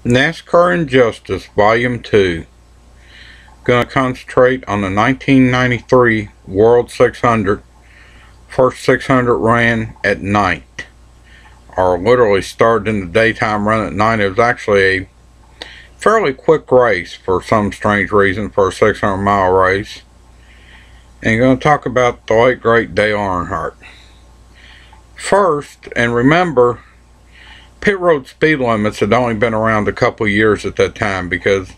NASCAR Injustice Volume 2. Going to concentrate on the 1993 World 600. First 600 ran at night. Or literally started in the daytime, run at night. It was actually a fairly quick race for some strange reason for a 600-mile race. And going to talk about the late great Dale Earnhardt. First, and remember, pit road speed limits had only been around a couple years at that time, because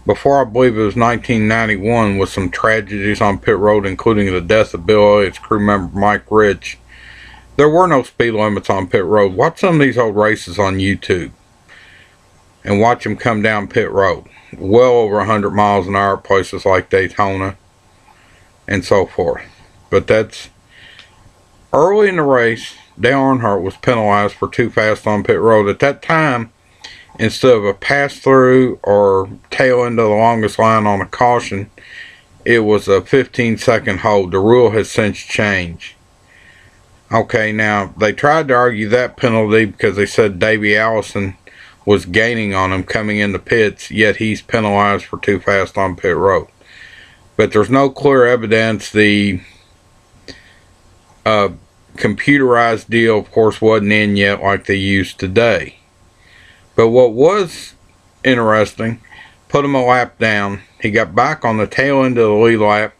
before, I believe it was 1991, with some tragedies on pit road, including the death of Bill Elliott's crew member Mike Rich, there were no speed limits on pit road. Watch some of these old races on YouTube and watch them come down pit road. Well over 100 miles an hour at places like Daytona and so forth. But that's early in the race. Dale Earnhardt was penalized for too fast on pit road. At that time, instead of a pass-through or tail into the longest line on a caution, it was a 15-second hold. The rule has since changed. Okay, now, they tried to argue that penalty because they said Davey Allison was gaining on him coming into pits, yet he's penalized for too fast on pit road. But there's no clear evidence. The computerized deal, of course, wasn't in yet like they use today. But what was interesting, put him a lap down. He got back on the tail end of the lead lap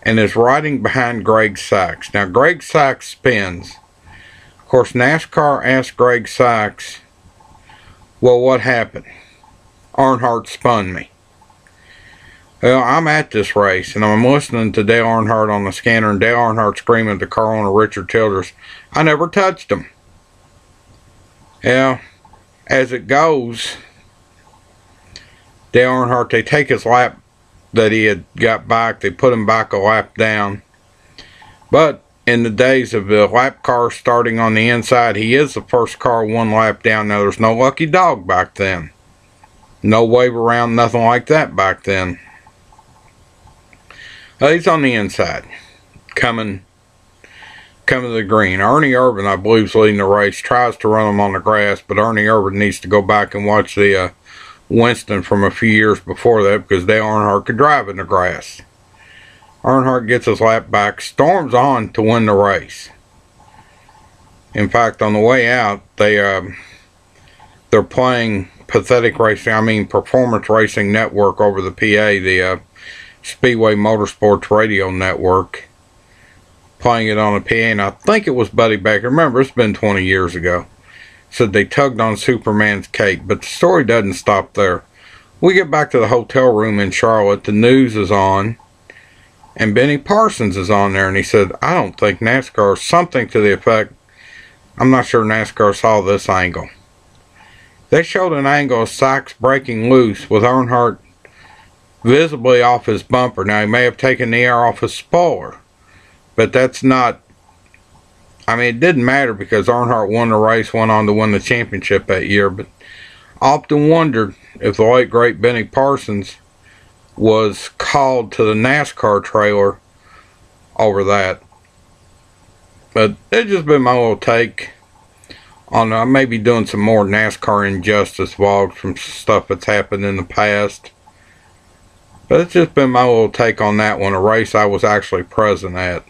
and is riding behind Greg Sykes. Now, Greg Sykes spins. Of course, NASCAR asked Greg Sykes, well, what happened? Earnhardt spun me. Well, I'm at this race, and I'm listening to Dale Earnhardt on the scanner, and Dale Earnhardt screaming at the car owner, Richard Childress, I never touched him. Yeah, as it goes, Dale Earnhardt, they take his lap that he had got back, they put him back a lap down. But in the days of the lap car starting on the inside, he is the first car one lap down. Now, there's no lucky dog back then. No wave around, nothing like that back then. He's on the inside, coming to the green. Ernie Irvan, I believe, is leading the race. Tries to run him on the grass, but Ernie Irvan needs to go back and watch the Winston from a few years before that, because Dale Earnhardt could drive in the grass. Earnhardt gets his lap back, storms on to win the race. In fact, on the way out, they're playing Performance Racing Network over the PA, the Speedway Motorsports Radio Network, playing it on a PA, and I think it was Buddy Baker. Remember, it's been 20 years ago. Said they tugged on Superman's cape, but the story doesn't stop there. We get back to the hotel room in Charlotte, the news is on, and Benny Parsons is on there, and he said, I don't think NASCAR, something to the effect, I'm not sure NASCAR saw this angle. They showed an angle of Sykes breaking loose with Earnhardt visibly off his bumper. Now, he may have taken the air off his spoiler, but that's not, I mean, it didn't matter because Earnhardt won the race, went on to win the championship that year. But I often wondered if the late great Benny Parsons was called to the NASCAR trailer over that. But it's just been my little take on, I may be doing some more NASCAR Injustice vlogs from stuff that's happened in the past. But it's just been my little take on that one, a race I was actually present at.